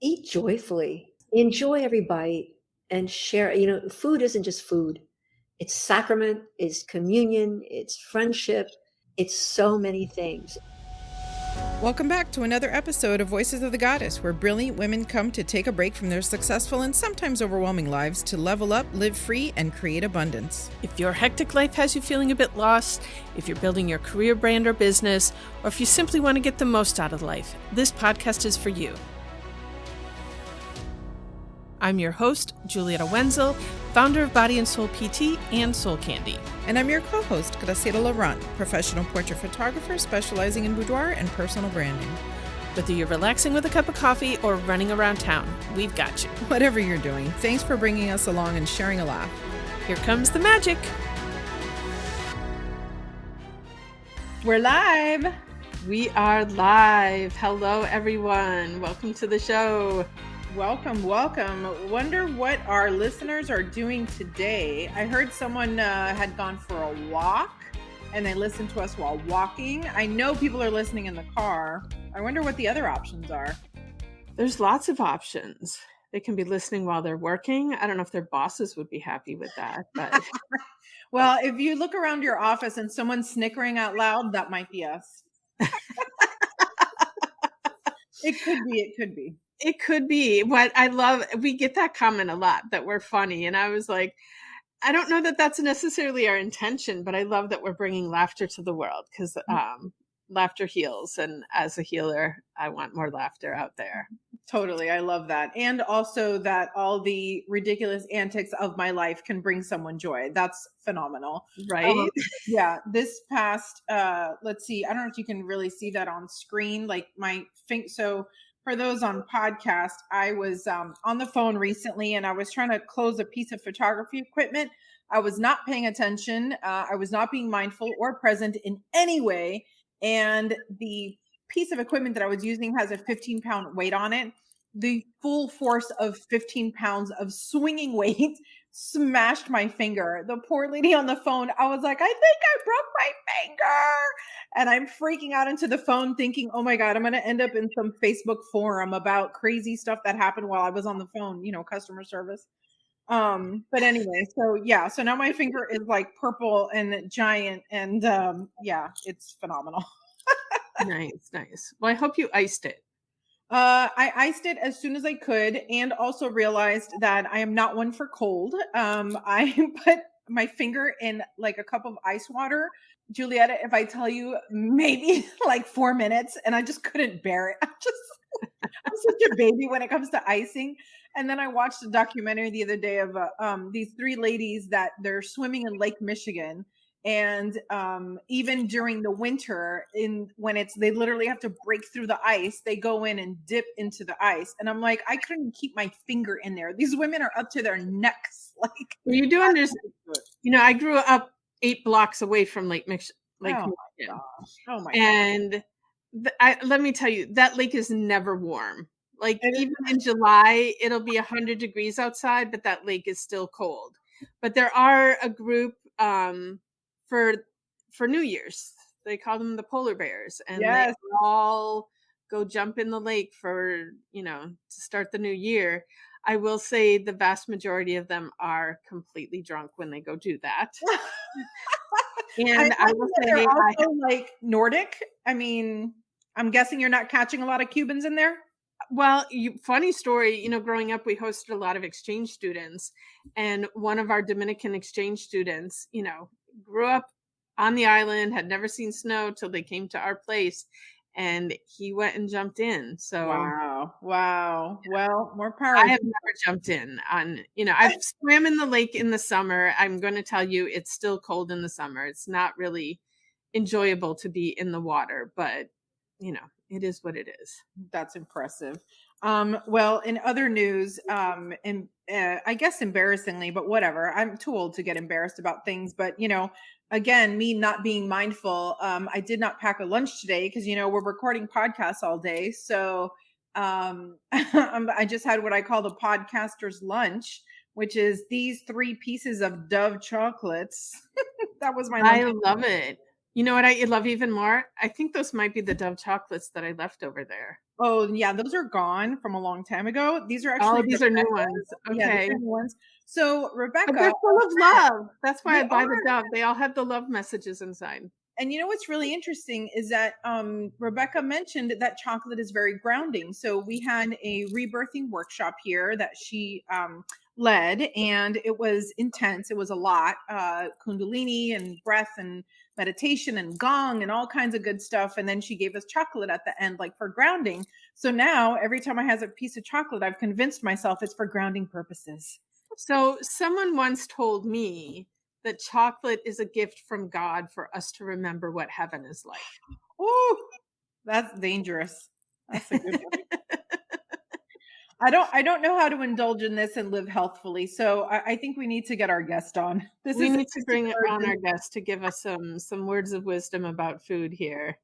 eat joyfully, enjoy every bite and share. Food isn't just food. It's sacrament, it's communion, it's friendship, it's so many things. Welcome back to another episode of Voices of the Goddess, where brilliant women come to take a break from their successful and sometimes overwhelming lives to level up, live free, and create abundance. If your hectic life has you feeling a bit lost, if you're building your career, brand, or business, or if you simply want to get the most out of life, this podcast is for you. I'm your host, Julietta Wenzel, founder of Body and Soul PT and Soul Candy. And I'm your co-host, Graciela Laurent, professional portrait photographer specializing in boudoir and personal branding. Whether you're relaxing with a cup of coffee or running around town, we've got you. Whatever you're doing, thanks for bringing us along and sharing a laugh. Here comes the magic. We're live. We are live. Hello, everyone. Welcome to the show. Welcome. Wonder what our listeners are doing today. I heard someone had gone for a walk and they listened to us while walking. I know people are listening in the car. I wonder what the other options are. There's lots of options. They can be listening while they're working. I don't know if their bosses would be happy with that, but well, if you look around your office and someone's snickering out loud, that might be us. It could be. What I love, we get that comment a lot that we're funny. And I was like, I don't know that that's necessarily our intention, but I love that we're bringing laughter to the world because laughter heals. And as a healer, I want more laughter out there. Totally. I love that. And also that all the ridiculous antics of my life can bring someone joy. That's phenomenal. Right? Yeah. This past, let's see. I don't know if you can really see that on screen. Like so for those on podcast, I was on the phone recently and I was trying to close a piece of photography equipment. I was not paying attention. I was not being mindful or present in any way. And the piece of equipment that I was using has a 15-pound weight on it. The full force of 15 pounds of swinging weight smashed my finger. The poor lady on the phone, I was like, I think I broke my finger. And I'm freaking out into the phone thinking, oh my God, I'm going to end up in some Facebook forum about crazy stuff that happened while I was on the phone, customer service. But anyway, so now my finger is like purple and giant and it's phenomenal. Nice. Well, I hope you iced it. I iced it as soon as I could and also realized that I am not one for cold. I put my finger in like a cup of ice water. Julietta, if I tell you maybe like 4 minutes and I just couldn't bear it. I'm such a baby when it comes to icing. And then I watched a documentary the other day of these 3 ladies that they're swimming in Lake Michigan. And even during the winter, when they literally have to break through the ice, they go in and dip into the ice. And I'm like, I couldn't keep my finger in there. These women are up to their necks. Like, well, you do understand. I grew up 8 blocks away from Lake Michigan. Oh my and let me tell you, that lake is never warm. Like even in July, it'll be 100 degrees outside, but that lake is still cold. But there are a group for New Year's. They call them the polar bears, and they all go jump in the lake for, to start the new year. I will say the vast majority of them are completely drunk when they go do that. And I will say they're also like Nordic. I mean, I'm guessing you're not catching a lot of Cubans in there. Well, funny story, growing up, we hosted a lot of exchange students, and one of our Dominican exchange students, grew up on the island, had never seen snow till they came to our place, and he went and jumped in. So wow. Well, more power. I have never jumped in on, I've swam in the lake in the summer. I'm going to tell you, it's still cold in the summer. It's not really enjoyable to be in the water, but it is what it is. That's impressive. Well, in other news, I guess embarrassingly, but whatever, I'm too old to get embarrassed about things, but again, me not being mindful, I did not pack a lunch today because, we're recording podcasts all day. So, I just had what I call the podcaster's lunch, which is these 3 pieces of Dove chocolates. That was my lunch. I love it. You know what I love even more? I think those might be the Dove chocolates that I left over there. Oh, yeah, those are gone from a long time ago. These are actually These are new Rebecca's. ones. Yeah, these Okay. are new ones. So But Rebecca, they're full of love. That's why they I buy the are. Dove. They all have the love messages inside. And you know what's really interesting is that Rebecca mentioned that chocolate is very grounding. So we had a rebirthing workshop here that she led, and it was intense. It was a lot, Kundalini and breath and meditation and gong and all kinds of good stuff. And then she gave us chocolate at the end, like for grounding. So now every time I have a piece of chocolate, I've convinced myself it's for grounding purposes. So someone once told me that chocolate is a gift from God for us to remember what heaven is like. Oh, that's dangerous. That's a good one. I don't know how to indulge in this and live healthfully. So I think we need to get our guest on. This We is need to bring on our guest to give us some words of wisdom about food here.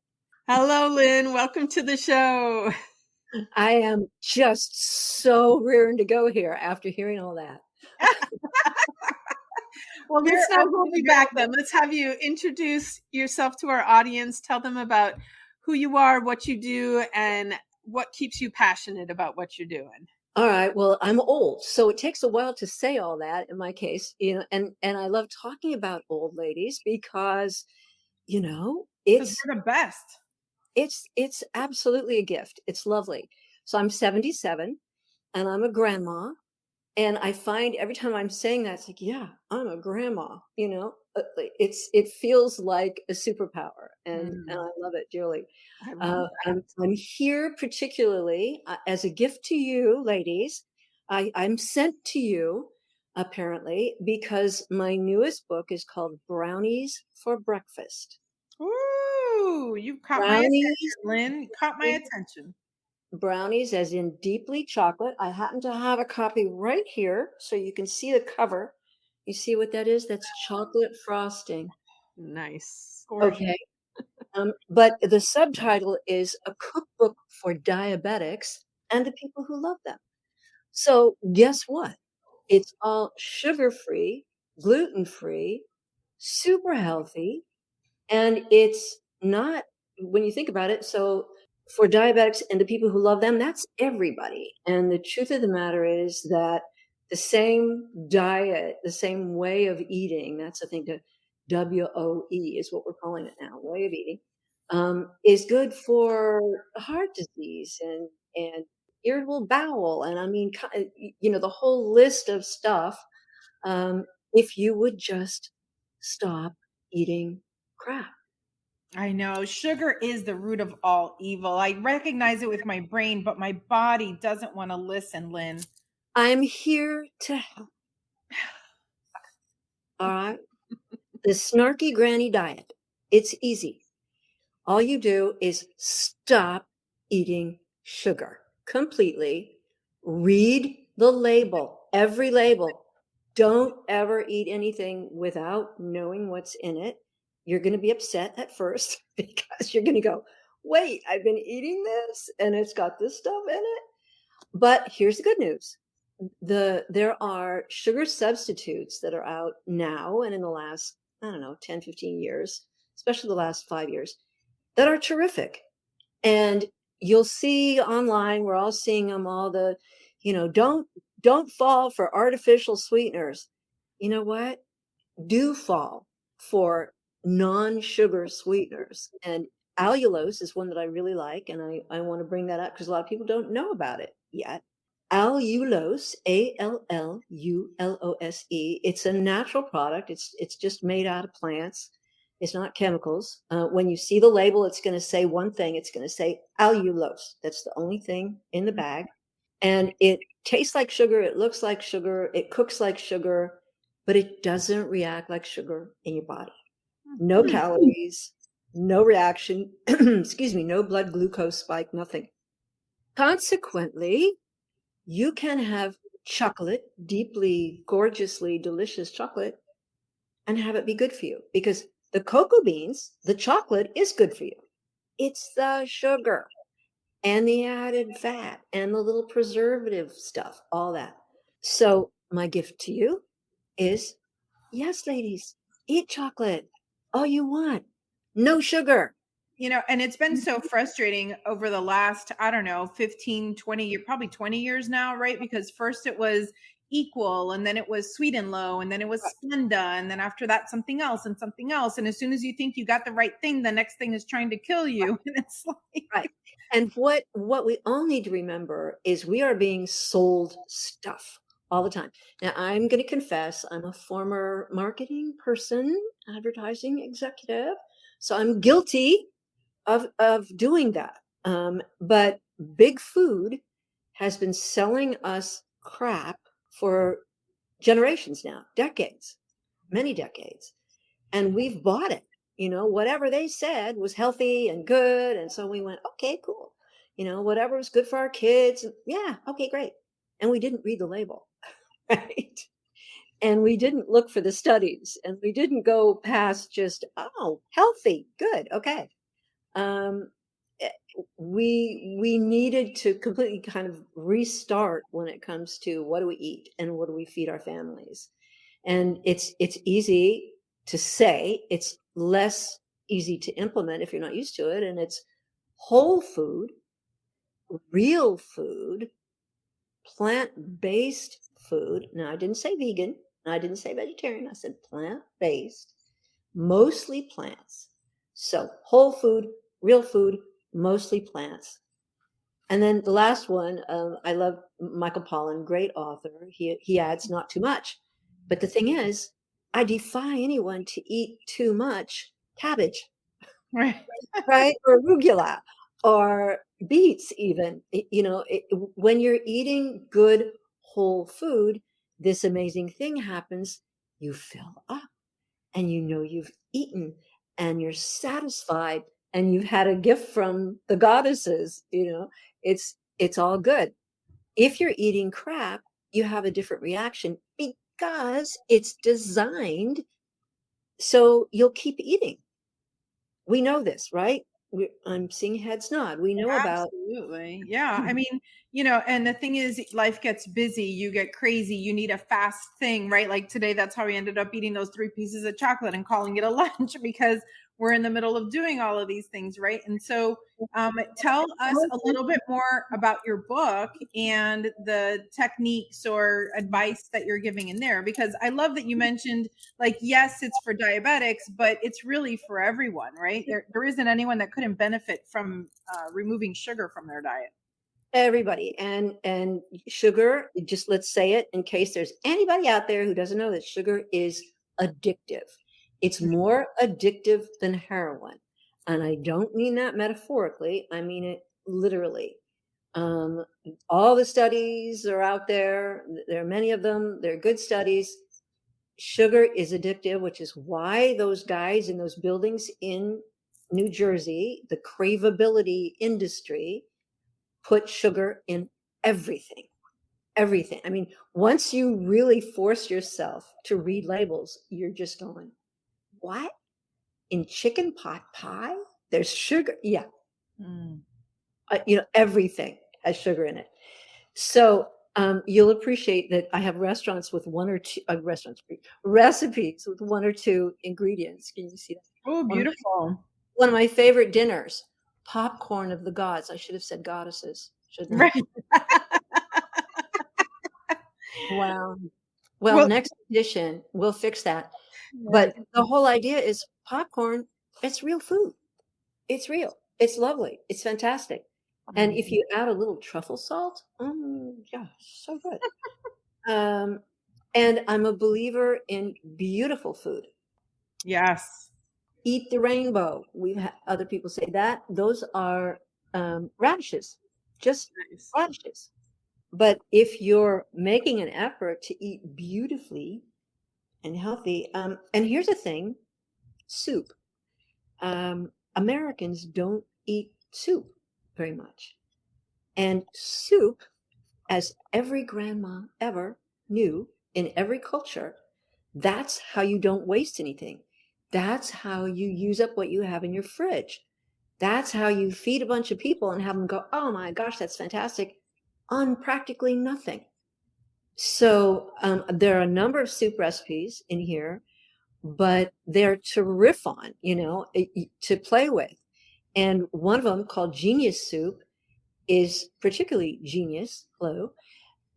Hello, Lynne. Welcome to the show. I am just so rearing to go here after hearing all that. Well, let's not hold you back then. Let's have you introduce yourself to our audience. Tell them about who you are, what you do, and what keeps you passionate about what you're doing. All right. Well, I'm old, so it takes a while to say all that in my case, and I love talking about old ladies because, Because we're the best. it's absolutely a gift. It's lovely. So I'm 77 and I'm a grandma. And I find every time I'm saying that, it's like, yeah, I'm a grandma, it feels like a superpower and I love it dearly. I'm here particularly as a gift to you ladies. I'm sent to you apparently because my newest book is called Brownies for Breakfast. Ooh, you caught my Brownies, attention, Lynne. You caught my attention. brownies as in deeply chocolate. I happen to have a copy right here so you can see the cover. You see what that is? That's chocolate frosting. Nice. Okay. But the subtitle is A Cookbook for Diabetics and the People Who Love Them. So guess what? It's all sugar-free, gluten-free, super healthy, and it's not, when you think about it, so for diabetics and the people who love them, that's everybody. And the truth of the matter is that the same diet, the same way of eating, that's I think the WOE is what we're calling it now, way of eating, is good for heart disease and irritable bowel. And I mean, the whole list of stuff. If you would just stop eating crap. I know sugar is the root of all evil. I recognize it with my brain, but my body doesn't want to listen, Lynne. I'm here to help. All right. The Snarky Granny Diet. It's easy. All you do is stop eating sugar completely. Read the label, every label. Don't ever eat anything without knowing what's in it. You're going to be upset at first because you're going to go, wait, I've been eating this and it's got this stuff in it. But here's the good news. There are sugar substitutes that are out now and in the last, 10, 15 years, especially the last 5 years, that are terrific. And you'll see online, we're all seeing them, all the, don't fall for artificial sweeteners. You know what? Do fall for non-sugar sweeteners. And allulose is one that I really like. And I want to bring that up because a lot of people don't know about it yet. Allulose, ALLULOSE. It's a natural product. It's just made out of plants. It's not chemicals. When you see the label, it's going to say one thing. It's going to say allulose. That's the only thing in the bag. And it tastes like sugar. It looks like sugar. It cooks like sugar, but it doesn't react like sugar in your body. No calories, no reaction, excuse me, no blood glucose spike, nothing. Consequently, you can have chocolate, deeply, gorgeously delicious chocolate, and have it be good for you because the cocoa beans, the chocolate is good for you. It's the sugar and the added fat and the little preservative stuff, all that. So my gift to you is, yes, ladies, eat chocolate all you want. No sugar. And it's been so frustrating over the last, I don't know, 15, 20 years, probably 20 years now, right? Because first it was Equal, and then it was Sweet and Low, and then it was Splenda, and then after that something else and something else. And as soon as you think you got the right thing, the next thing is trying to kill you. And it's like, Right. And what we all need to remember is we are being sold stuff all the time. Now, I'm going to confess, I'm a former marketing person, advertising executive, so I'm guilty of doing that. But big food has been selling us crap for generations now, decades, many decades, and we've bought it. Whatever they said was healthy and good, and so we went, okay, cool. Whatever was good for our kids, yeah, okay, great. And we didn't read the label, right? And we didn't look for the studies, and we didn't go past just, oh, healthy, good, okay. eh, we needed to completely kind of restart when it comes to what do we eat and what do we feed our families. And it's easy to say, it's less easy to implement if you're not used to it. And it's whole food, real food, plant-based food. Now, I didn't say vegan, and I didn't say vegetarian. I said plant-based, mostly plants. So whole food, real food, mostly plants. And then the last one, I love Michael Pollan, great author. He adds not too much. But the thing is, I defy anyone to eat too much cabbage, right. right? Or arugula or beets even. When you're eating good whole food, this amazing thing happens. You fill up and you've eaten and you're satisfied and you've had a gift from the goddesses. It's all good. If you're eating crap, you have a different reaction because it's designed so you'll keep eating. We know this, right? I'm seeing heads nod. We know about. Absolutely. Yeah. I mean, and the thing is, life gets busy, you get crazy, you need a fast thing, right? Like today, that's how we ended up eating those 3 pieces of chocolate and calling it a lunch because we're in the middle of doing all of these things, right? And so, tell us a little bit more about your book and the techniques or advice that you're giving in there, because I love that you mentioned, like, yes, it's for diabetics, but it's really for everyone, right? There isn't anyone that couldn't benefit from removing sugar from their diet. Everybody. And sugar, just let's say it in case there's anybody out there who doesn't know that sugar is addictive. It's more addictive than heroin. And I don't mean that metaphorically, I mean it literally. All the studies are out there. There are many of them. They're good studies. Sugar is addictive, which is why those guys in those buildings in New Jersey, the craveability industry, put sugar in everything. Everything. I mean, once you really force yourself to read labels, you're just going, what? In chicken pot pie? There's sugar? Yeah. Everything has sugar in it. So you'll appreciate that I have restaurants with one or two recipes with 1 or 2 ingredients. Can you see that? Oh, beautiful. One of my favorite dinners, popcorn of the gods. I should have said goddesses, shouldn't I? Right. Wow. Well, next edition, we'll fix that. But the whole idea is popcorn, it's real food. It's real. It's lovely. It's fantastic. And if you add a little truffle salt, yeah, so good. And I'm a believer in beautiful food. Yes. Eat the rainbow. We've had other people say that. Those are radishes, just radishes. But if you're making an effort to eat beautifully and healthy, and here's the thing, soup. Americans don't eat soup very much. And soup, as every grandma ever knew in every culture, that's how you don't waste anything. That's how you use up what you have in your fridge. That's how you feed a bunch of people and have them go, oh my gosh, that's fantastic, on practically nothing. So there are a number of soup recipes in here, but they're to riff on, to play with. And one of them, called Genius Soup, is particularly genius,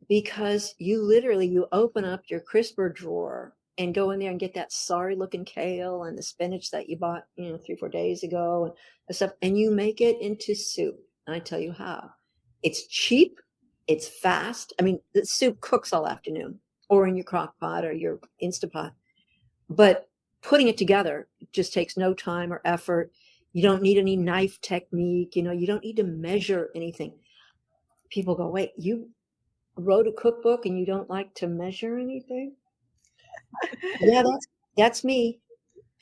because you open up your crisper drawer and go in there and get that sorry looking kale and the spinach that you bought 3-4 days ago and stuff, and you make it into soup. And I tell you how. It's cheap, it's fast. I mean, the soup cooks all afternoon, or in your crock pot or your Instapot, but putting it together just takes no time or effort. You don't need any knife technique, you don't need to measure anything. People go, wait, you wrote a cookbook and you don't like to measure anything? Yeah, that's me.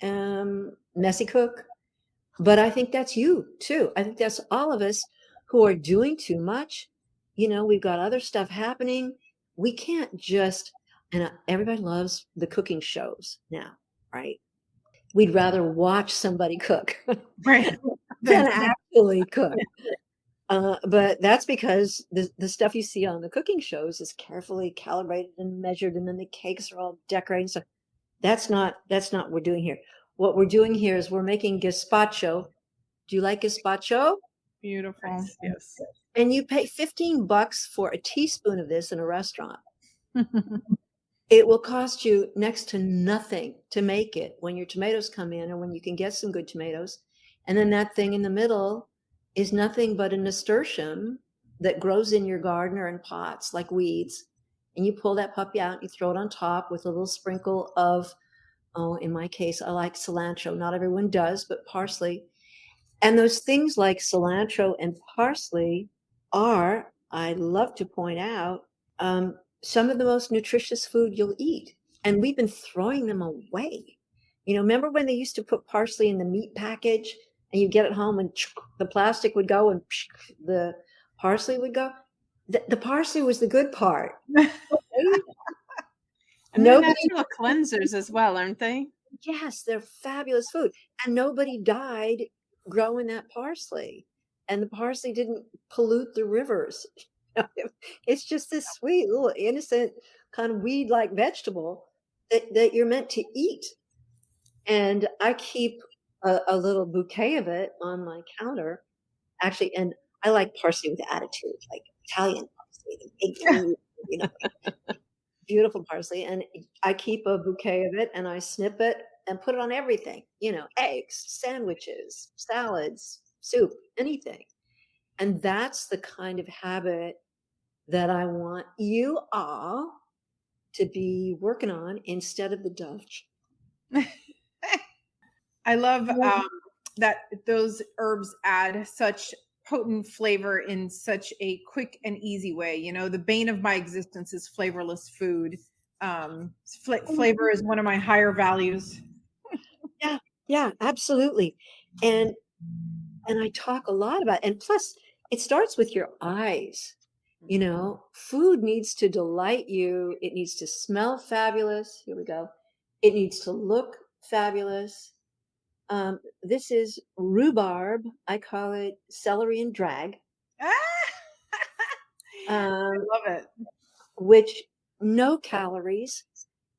Messy cook. But I think that's you too. I think that's all of us who are doing too much. We've got other stuff happening. We can't just, and everybody loves the cooking shows now, right? We'd rather watch somebody cook Right. than actually cook. But that's because the stuff you see on the cooking shows is carefully calibrated and measured, and then the cakes are all decorated and stuff. That's not what we're doing here. What we're doing here is we're making gazpacho. Do you like gazpacho? Beautiful. Yes. And you pay $15 for a teaspoon of this in a restaurant. It will cost you next to nothing to make it when your tomatoes come in, or when you can get some good tomatoes. And then that thing in the middle is nothing but a nasturtium that grows in your garden or in pots like weeds. And you pull that puppy out, you throw it on top with a little sprinkle of, in my case, I like cilantro. Not everyone does, but parsley. And those things like cilantro and parsley are, I love to point out, some of the most nutritious food you'll eat. And we've been throwing them away. Remember when they used to put parsley in the meat package and you get it home and the plastic would go and the parsley would go? The parsley was the good part. And they're natural cleansers as well, aren't they? Yes, they're fabulous food. And nobody died growing that parsley. And the parsley didn't pollute the rivers. It's just this sweet little innocent kind of weed-like vegetable that you're meant to eat. And I keep a little bouquet of it on my counter, actually. And I like parsley with attitude, like Italian parsley, the big beautiful parsley. And I keep a bouquet of it and I snip it and put it on everything, eggs, sandwiches, salads, soup, anything. And that's the kind of habit that I want you all to be working on instead of the Dutch. I love that those herbs add such potent flavor in such a quick and easy way. The bane of my existence is flavorless food. Flavor is one of my higher values. Yeah, absolutely. And I talk a lot about it. And plus, it starts with your eyes. Food needs to delight you. It needs to smell fabulous. Here we go. It needs to look fabulous. This is rhubarb. I call it celery and drag. I love it. Which no calories.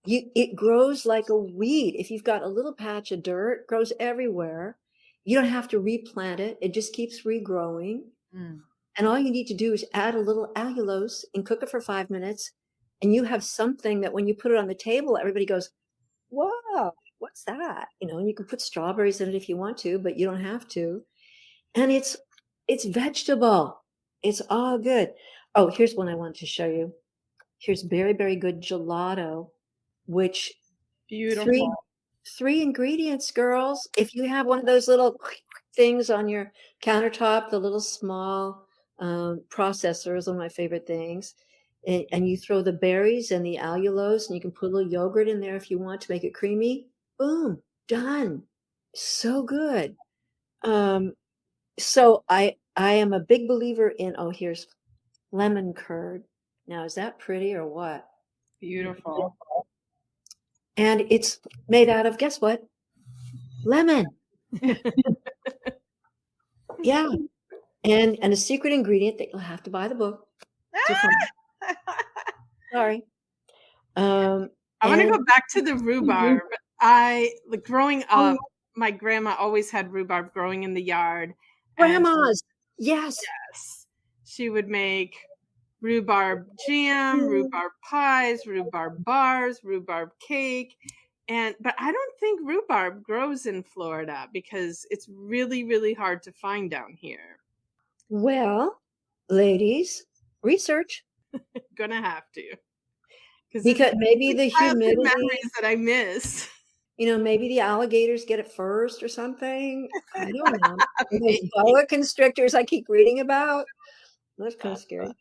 It grows like a weed. If you've got a little patch of dirt, it grows everywhere. You don't have to replant it. It just keeps regrowing. And all you need to do is add a little allulose and cook it for 5 minutes. And you have something that when you put it on the table, everybody goes, whoa, what's that? And you can put strawberries in it if you want to, but you don't have to. And it's vegetable. It's all good. Oh, here's one I wanted to show you. Here's very, very good gelato, which beautiful. Three ingredients, girls. If you have one of those little things on your countertop, the little small processor is one of my favorite things. And you throw the berries and the allulose, and you can put a little yogurt in there if you want to make it creamy. Boom, done. So good. So I am a big believer in, here's lemon curd. Now, is that pretty or what? Beautiful. And it's made out of, guess what? Lemon. Yeah. And a secret ingredient that you'll have to buy the book. Sorry. I want to go back to the rhubarb. Growing up, my grandma always had rhubarb growing in the yard. And Grandmas. Yes. yes, she would make rhubarb jam, rhubarb pies, rhubarb bars, rhubarb cake. But I don't think rhubarb grows in Florida because it's really, really hard to find down here. Well, ladies, research. Gonna have to. Because maybe the Childhood humidity, memories that I miss. maybe the alligators get it first or something. I don't know. Those boa constrictors I keep reading about. That's kind of scary.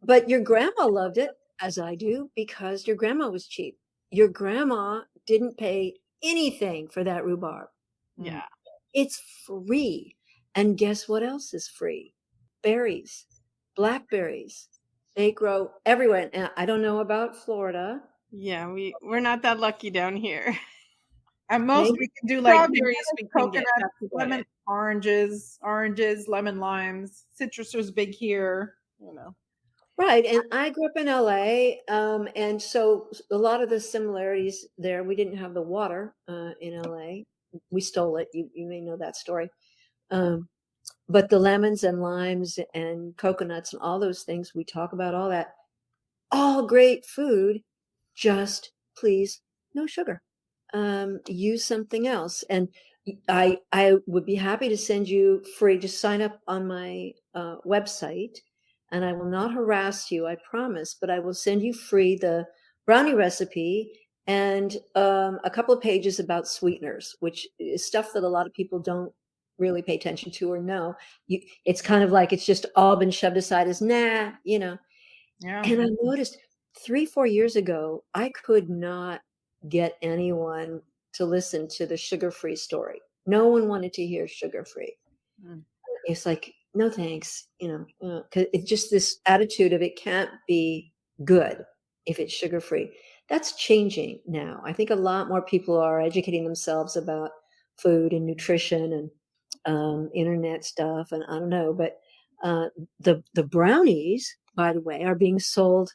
But your grandma loved it, as I do, because your grandma was cheap. Your grandma didn't pay anything for that rhubarb. Yeah. It's free. And guess what else is free? Berries, blackberries. They grow everywhere. And I don't know about Florida. Yeah, we're not that lucky down here. At most, Maybe we can do like strawberries we can get. coconut, That's about lemon, it. oranges, lemon, limes. Citrus was big here, Right. And I grew up in LA. And so a lot of the similarities there, we didn't have the water in LA. We stole it. You may know that story. But the lemons and limes and coconuts and all those things, we talk about all that, all great food, just please no sugar. Use something else. And I would be happy to send you free. Just sign up on my website, and I will not harass you, I promise, but I will send you free the brownie recipe and a couple of pages about sweeteners, which is stuff that a lot of people don't really pay attention to or know. It's kind of like it's just all been shoved aside as nah. Yeah. And I noticed 3-4 years ago, I could not get anyone to listen to the sugar-free story. No one wanted to hear sugar-free. It's like, no thanks, 'cause it's just this attitude of it can't be good if it's sugar-free. That's changing now. I think a lot more people are educating themselves about food and nutrition and internet stuff, and I don't know, but the brownies, by the way, are being sold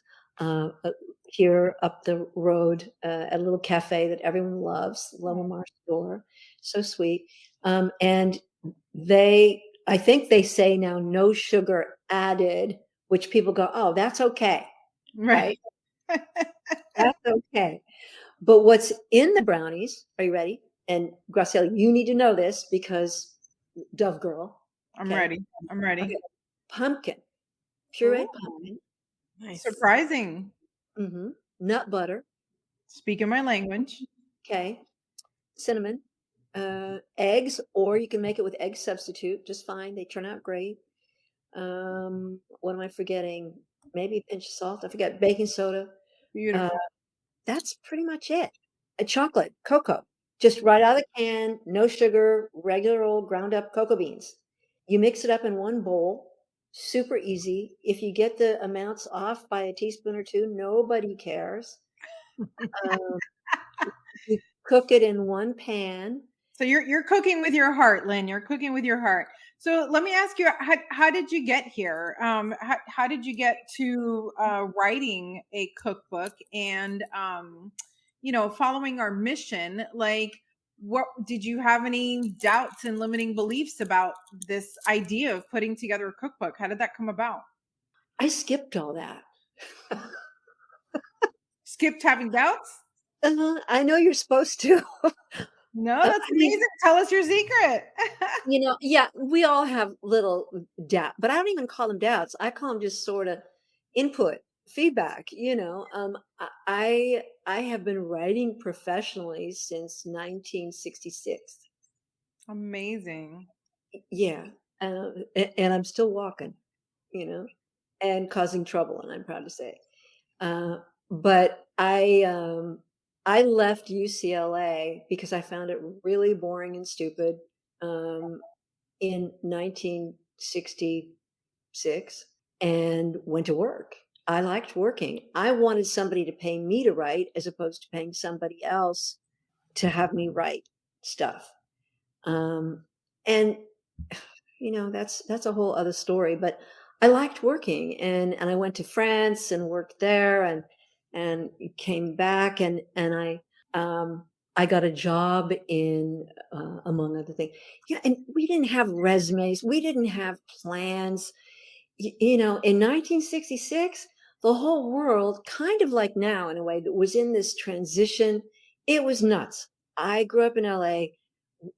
here up the road at a little cafe that everyone loves, Lomamar store. So sweet. And I think they say now no sugar added, which people go, oh, that's okay. Right? That's okay. But what's in the brownies, are you ready? And Graciela, you need to know this because Dove Girl. I'm ready. Okay. Pumpkin, pureed Ooh. pumpkin. Nice. Surprising. Nut butter. Speaking my language. Okay. Cinnamon. Eggs, or you can make it with egg substitute, just fine. They turn out great. What am I forgetting? Maybe a pinch of salt. I forget. Baking soda. Beautiful. That's pretty much it. A chocolate, cocoa, just right out of the can, no sugar, regular old ground up cocoa beans. You mix it up in one bowl, super easy. If you get the amounts off by a teaspoon or two, nobody cares. You cook it in one pan. So you're cooking with your heart, Lynne. You're cooking with your heart. So let me ask you, how did you get here? How did you get to writing a cookbook and following our mission? Like, what did you have any doubts and limiting beliefs about this idea of putting together a cookbook? How did that come about? I skipped all that. Skipped having doubts? I know you're supposed to. No, that's amazing. Tell us your secret. Yeah, we all have little doubt, but I don't even call them doubts. I call them just sort of input, feedback. I have been writing professionally since 1966. Amazing. Yeah, and I'm still walking, and causing trouble, and I'm proud to say. But I left UCLA because I found it really boring and stupid in 1966 and went to work. I liked working. I wanted somebody to pay me to write as opposed to paying somebody else to have me write stuff. And that's a whole other story, but I liked working and I went to France and worked there and came back and I I got a job in, among other things. Yeah, and we didn't have resumes. We didn't have plans. In 1966, the whole world, kind of like now in a way, that was in this transition. It was nuts. I grew up in LA.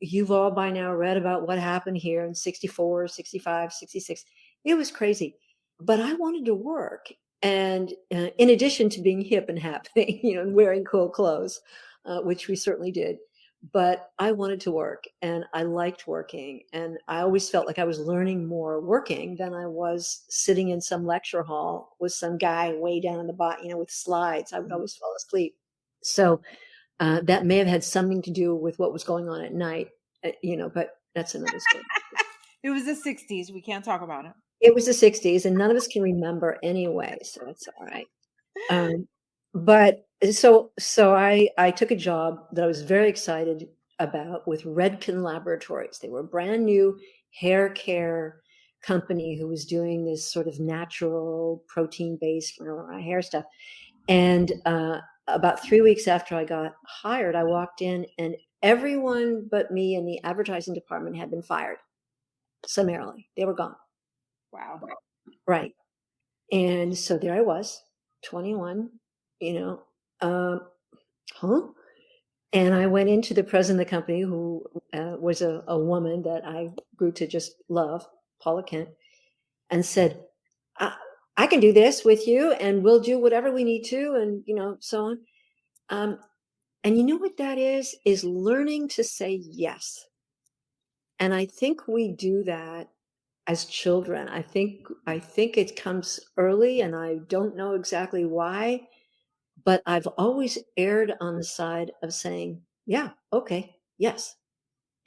You've all by now read about what happened here in 64, 65, 66. It was crazy. But I wanted to work. And in addition to being hip and happening, and wearing cool clothes, which we certainly did, but I wanted to work and I liked working. And I always felt like I was learning more working than I was sitting in some lecture hall with some guy way down in the bottom, with slides. I would always fall asleep. So that may have had something to do with what was going on at night, but that's another story. It was the 60s. We can't talk about it. It was the 60s, and none of us can remember anyway, so it's all right. But so I took a job that I was very excited about with Redken Laboratories. They were a brand new hair care company who was doing this sort of natural protein-based hair stuff. And about 3 weeks after I got hired, I walked in and everyone but me in the advertising department had been fired summarily. They were gone. Wow. Right. And so there I was, 21, And I went into the president of the company, who was a woman that I grew to just love, Paula Kent, and said, I can do this with you and we'll do whatever we need to, and, so on. And you know what that is learning to say yes. And I think we do that as children. I think it comes early, and I don't know exactly why, but I've always erred on the side of saying, yeah, okay, yes.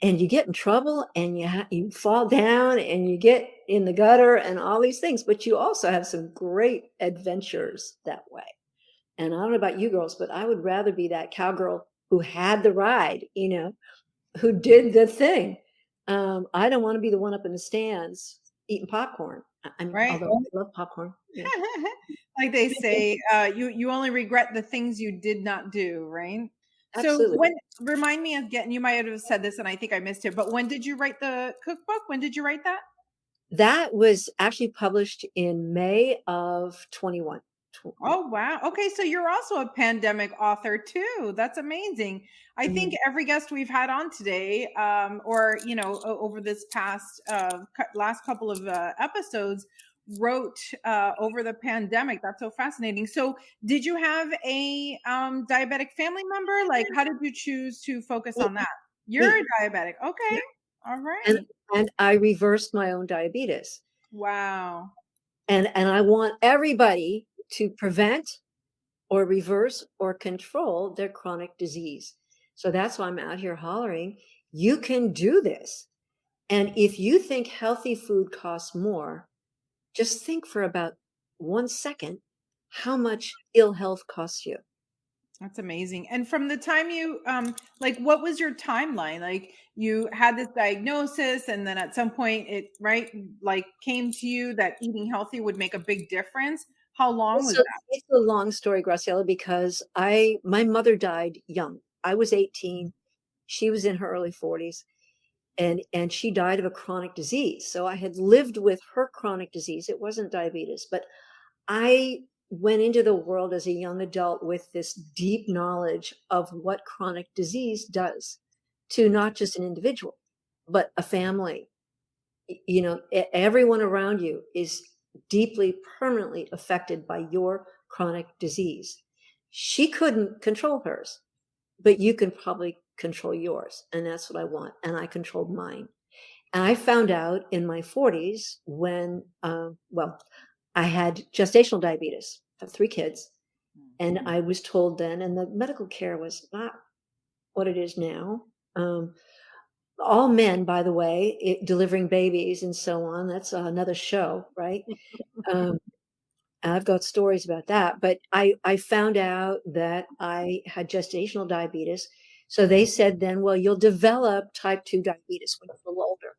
And you get in trouble and you fall down and you get in the gutter and all these things, but you also have some great adventures that way. And I don't know about you girls, but I would rather be that cowgirl who had the ride, who did the thing. I don't want to be the one up in the stands eating popcorn. Right. Although I love popcorn. Like they say, you only regret the things you did not do, right? Absolutely. So remind me again, you might have said this and I think I missed it, but when did you write the cookbook? When did you write that? That was actually published in May of 21. Oh, wow. Okay. So you're also a pandemic author too. That's amazing. I think every guest we've had on today, or, over this past, last couple of episodes, wrote over the pandemic. That's so fascinating. So did you have a diabetic family member? Like, how did you choose to focus on that? You're a diabetic. Okay. Yeah. All right. And I reversed my own diabetes. Wow. And I want everybody to prevent or reverse or control their chronic disease. So that's why I'm out here hollering, you can do this. And if you think healthy food costs more, just think for about 1 second how much ill health costs you. That's amazing. And from the time you, what was your timeline? Like, you had this diagnosis and then at some point it, came to you that eating healthy would make a big difference. How long was that? It's a long story, Graciela, because my mother died young. I was 18. She was in her early 40s, and she died of a chronic disease. So I had lived with her chronic disease. It wasn't diabetes, but I went into the world as a young adult with this deep knowledge of what chronic disease does to not just an individual, but a family. Everyone around you is deeply, permanently affected by your chronic disease. She couldn't control hers, but you can probably control yours. And that's what I want. And I controlled mine. And I found out in my 40s when, I had gestational diabetes. I have 3 kids. And I was told then, and the medical care was not what it is now. All men, by the way, delivering babies and so on. That's another show, right? I've got stories about that. But I found out that I had gestational diabetes. So they said then, well, you'll develop type 2 diabetes when you're a little older.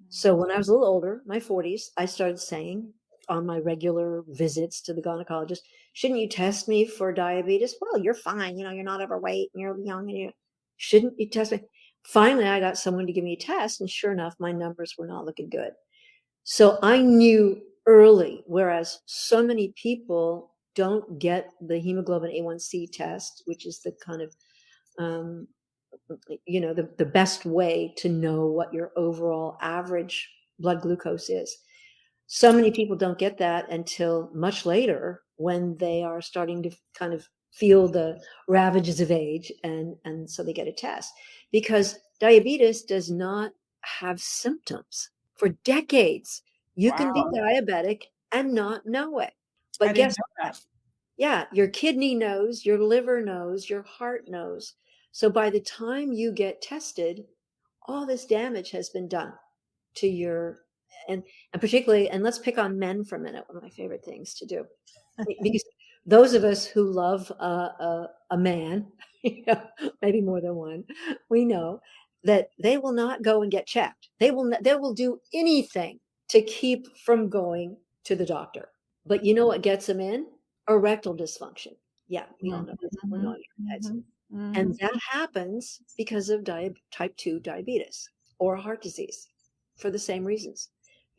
So when I was a little older, my 40s, I started saying on my regular visits to the gynecologist, shouldn't you test me for diabetes? Well, you're fine. You're not overweight and you're young. Shouldn't you test me? Finally, I got someone to give me a test, and sure enough, my numbers were not looking good. So I knew early, whereas so many people don't get the hemoglobin A1C test, which is the kind of, the best way to know what your overall average blood glucose is. So many people don't get that until much later, when they are starting to kind of feel the ravages of age, and so they get a test, because diabetes does not have symptoms. For decades, you can be Wow. diabetic and not know it. I But didn't guess know that. yeah, your kidney knows, your liver knows, your heart knows. So by the time you get tested, all this damage has been done to your, and particularly, and let's pick on men for a minute, one of my favorite things to do. Because those of us who love a man, maybe more than one, we know that they will not go and get checked. They will do anything to keep from going to the doctor. But you know what gets them in? Erectile dysfunction. Yeah, we all know this. We're not your heads. And that happens because of type 2 diabetes or heart disease, for the same reasons,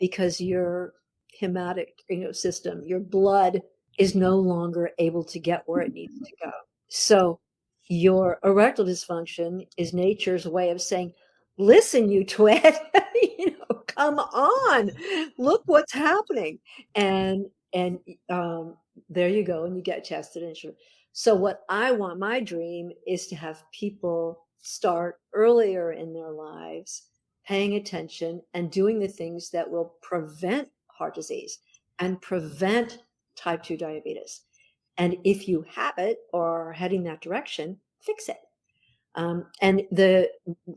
because your hematic system, your blood is no longer able to get where it needs to go. So your erectile dysfunction is nature's way of saying, listen, you twit, come on, look what's happening. And there you go, and you get tested. And so what I want, my dream, is to have people start earlier in their lives, paying attention and doing the things that will prevent heart disease and prevent type 2 diabetes. And if you have it or are heading that direction, fix it. And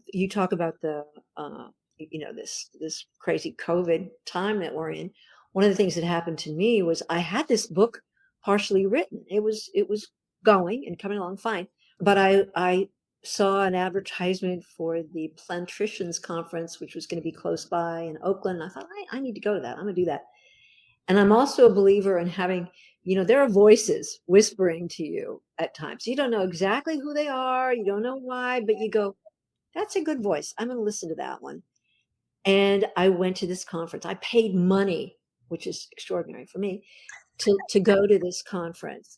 you talk about the this crazy COVID time that we're in. One of the things that happened to me was I had this book partially written. It was going and coming along fine, but I saw an advertisement for the Plantricians Conference, which was going to be close by in Oakland. And I thought, I need to go to that. I'm going to do that. And I'm also a believer in having, there are voices whispering to you at times. You don't know exactly who they are. You don't know why, but you go, that's a good voice. I'm going to listen to that one. And I went to this conference. I paid money, which is extraordinary for me, to go to this conference.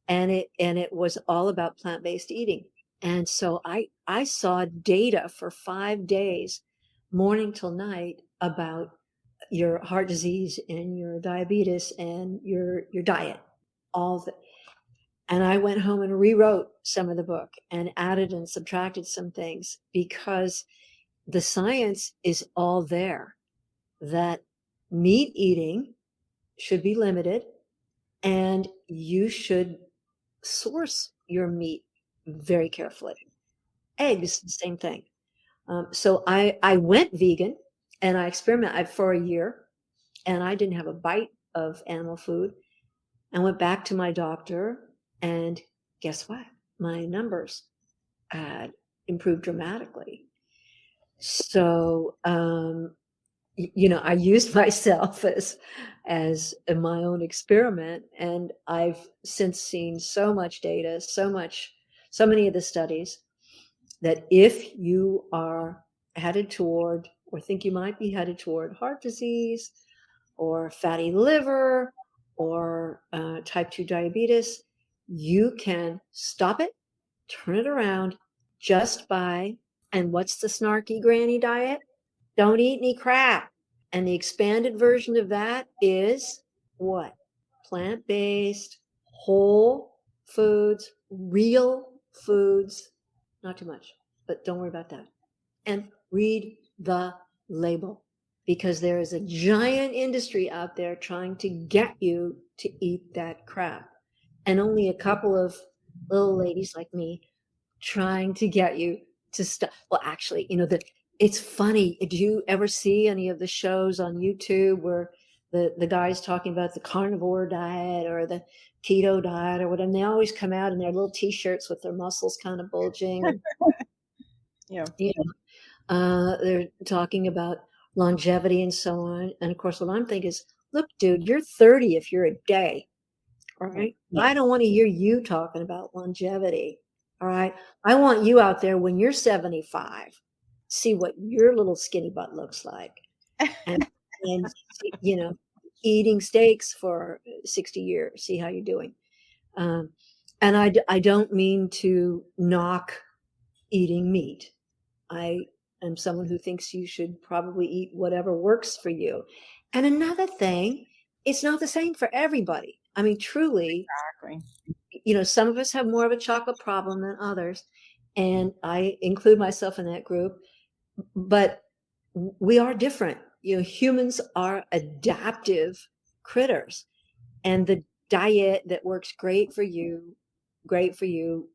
And it was all about plant-based eating. And so I saw data for 5 days, morning till night, about your heart disease and your diabetes and your diet, all of it. And I went home and rewrote some of the book and added and subtracted some things, because the science is all there, that meat eating should be limited, and you should source your meat very carefully. Eggs, same thing. So I went vegan, and I experimented for a year, and I didn't have a bite of animal food. I went back to my doctor, and guess what? My numbers had improved dramatically. So, I used myself as my own experiment, and I've since seen so much data, so many of the studies, that if you are headed toward, or think you might be headed toward, heart disease or fatty liver or type 2 diabetes, you can stop it, turn it around just by, and what's the Snarky Granny Diet? Don't eat any crap. And the expanded version of that is what? Plant-based, whole foods, real foods. Not too much, but don't worry about that. And read the label, because there is a giant industry out there trying to get you to eat that crap. And only a couple of little ladies like me trying to get you to stop. Well, actually, it's funny. Do you ever see any of the shows on YouTube where the guys talking about the carnivore diet or the keto diet or whatever? And they always come out in their little T-shirts with their muscles kind of bulging. Yeah. They're talking about longevity and so on. And of course, what I'm thinking is, look, dude, you're 30 if you're a day. All right. Yeah. I don't want to hear you talking about longevity. All right. I want you out there when you're 75, see what your little skinny butt looks like. And, you know, eating steaks for 60 years, see how you're doing. And I don't mean to knock eating meat. I am someone who thinks you should probably eat whatever works for you. And another thing, it's not the same for everybody. I mean, truly, Exactly. some of us have more of a chocolate problem than others. And I include myself in that group, but we are different. Humans are adaptive critters, and the diet that works great for you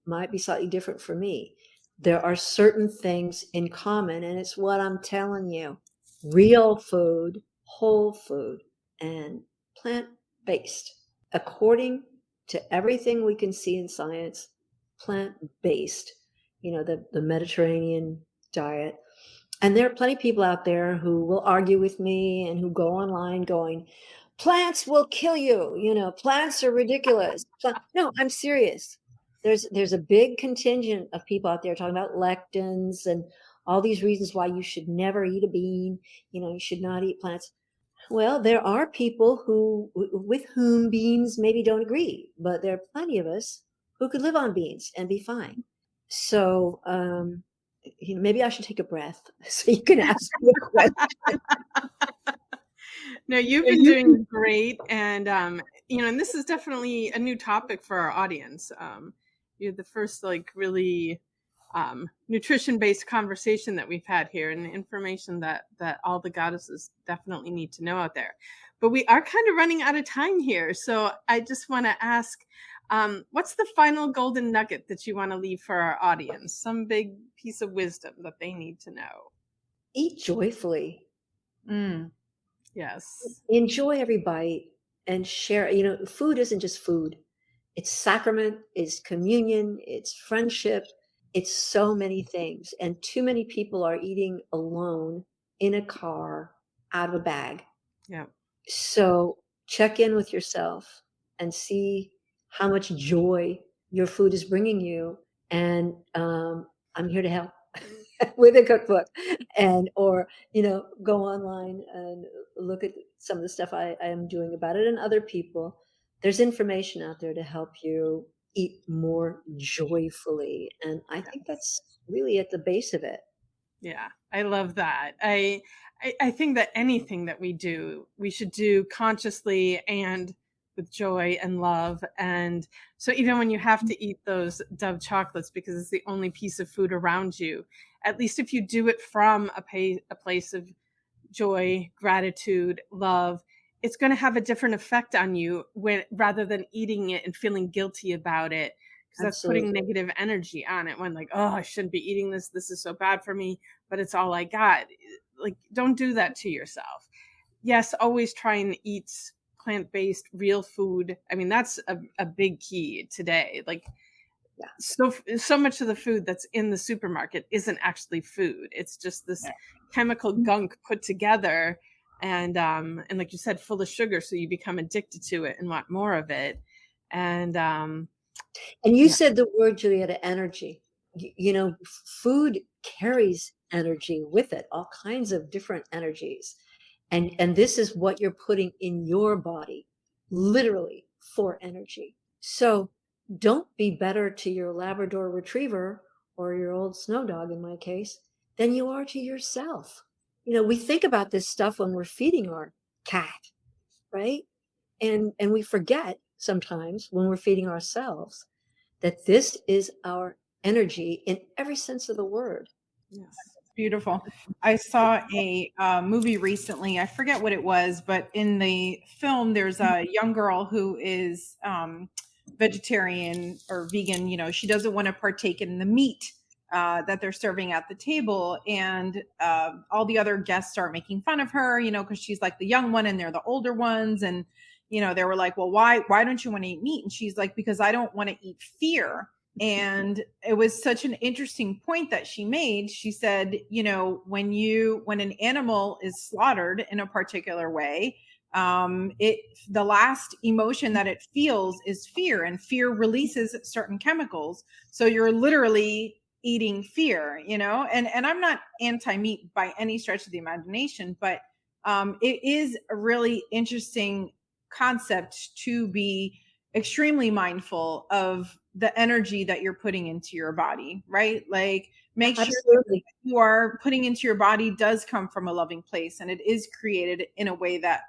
might be slightly different for me. There are certain things in common, and it's what I'm telling you. Real food, whole food, and plant-based. According to everything we can see in science, plant-based, the Mediterranean diet. And there are plenty of people out there who will argue with me and who go online going, plants will kill you, plants are ridiculous. No, I'm serious. There's a big contingent of people out there talking about lectins and all these reasons why you should never eat a bean, you should not eat plants. Well, there are people with whom beans maybe don't agree, but there are plenty of us who could live on beans and be fine. So, maybe I should take a breath so you can ask me a question. No, you've been doing great. And, and this is definitely a new topic for our audience. You're the first really nutrition-based conversation that we've had here, and information that all the goddesses definitely need to know out there. But we are kind of running out of time here. So I just want to ask, what's the final golden nugget that you want to leave for our audience? Some big piece of wisdom that they need to know. Eat joyfully. Yes. Enjoy every bite and share. Food isn't just food. It's sacrament, it's communion, it's friendship. It's so many things. And too many people are eating alone in a car out of a bag. Yeah. So check in with yourself and see how much joy your food is bringing you. And I'm here to help with a cookbook, or go online and look at some of the stuff I am doing about it, and other people. There's information out there to help you eat more joyfully, and I think that's really at the base of it. Yeah, I love that. I think that anything that we do, we should do consciously and with joy and love. And so even when you have to eat those Dove chocolates because it's the only piece of food around you, at least if you do it from a place of joy, gratitude, love, it's going to have a different effect on you rather than eating it and feeling guilty about it, because that's putting negative energy on it, when oh, I shouldn't be eating this. This is so bad for me, but it's all I got. Don't do that to yourself. Yes, always try and eat plant-based, real food. I mean, that's a big key today. So much of the food that's in the supermarket isn't actually food. It's just this chemical gunk put together, and like you said, full of sugar. So you become addicted to it and want more of it. And you said the word, Julietta, energy. Food carries energy with it, all kinds of different energies. And this is what you're putting in your body, literally, for energy. So don't be better to your Labrador retriever or your old snow dog, in my case, than you are to yourself. We think about this stuff when we're feeding our cat, right? And we forget sometimes when we're feeding ourselves that this is our energy in every sense of the word. yes. Beautiful. I saw a movie recently. I forget what it was, but in the film, there's a young girl who is vegetarian or vegan. She doesn't want to partake in the meat that they're serving at the table. And all the other guests start making fun of her, because she's like the young one and they're the older ones. And, they were like, well, why don't you want to eat meat? And she's like, because I don't want to eat fear. And it was such an interesting point that she made. She said, when an animal is slaughtered in a particular way, The last emotion that it feels is fear, and fear releases certain chemicals. So you're literally eating fear, and I'm not anti-meat by any stretch of the imagination, but it is a really interesting concept to be extremely mindful of the energy that you're putting into your body, right? Like, make sure that you are putting into your body does come from a loving place, and it is created in a way that,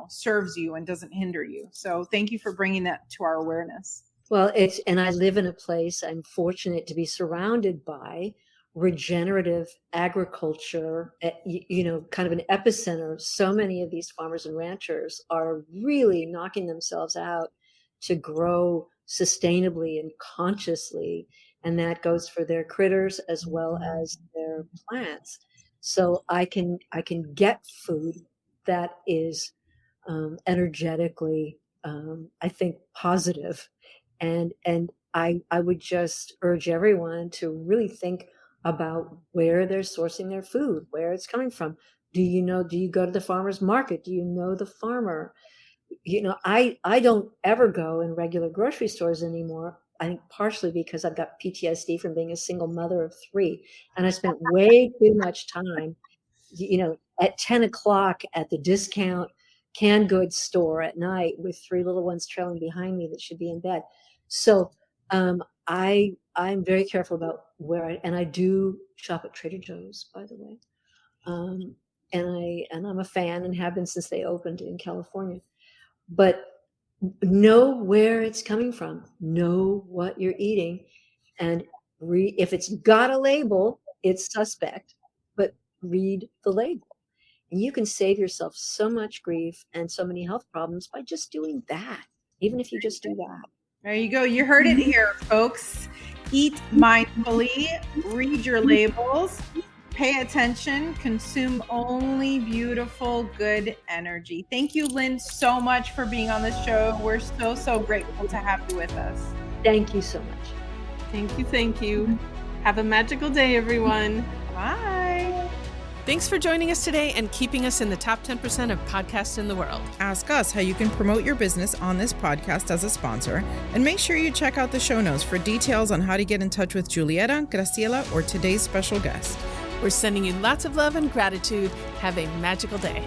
serves you and doesn't hinder you. So thank you for bringing that to our awareness. Well, and I live in a place, I'm fortunate to be surrounded by regenerative agriculture, kind of an epicenter. So many of these farmers and ranchers are really knocking themselves out to grow sustainably and consciously. And that goes for their critters as well as their plants. So I can get food that is energetically, I think, positive. And I would just urge everyone to really think about where they're sourcing their food, where it's coming from. Do you go to the farmer's market? Do you know the farmer? I don't ever go in regular grocery stores anymore. I think partially because I've got PTSD from being a single mother of 3. And I spent way too much time, at 10 o'clock at the discount canned goods store at night with 3 little ones trailing behind me that should be in bed. So I'm very careful about and I do shop at Trader Joe's, by the way. And I'm a fan and have been since they opened in California. But know where it's coming from, know what you're eating, and if it's got a label, it's suspect, but read the label. And you can save yourself so much grief and so many health problems by just doing that, even if you just do that. There you go. You heard it here, folks. Eat mindfully, read your labels, pay attention, consume only beautiful, good energy. Thank you, Lynne, so much for being on the show. We're so, so grateful to have you with us. Thank you so much. Thank you. Thank you. Have a magical day, everyone. Bye. Thanks for joining us today and keeping us in the top 10% of podcasts in the world. Ask us how you can promote your business on this podcast as a sponsor, and make sure you check out the show notes for details on how to get in touch with Julieta, Graciela, or today's special guest. We're sending you lots of love and gratitude. Have a magical day.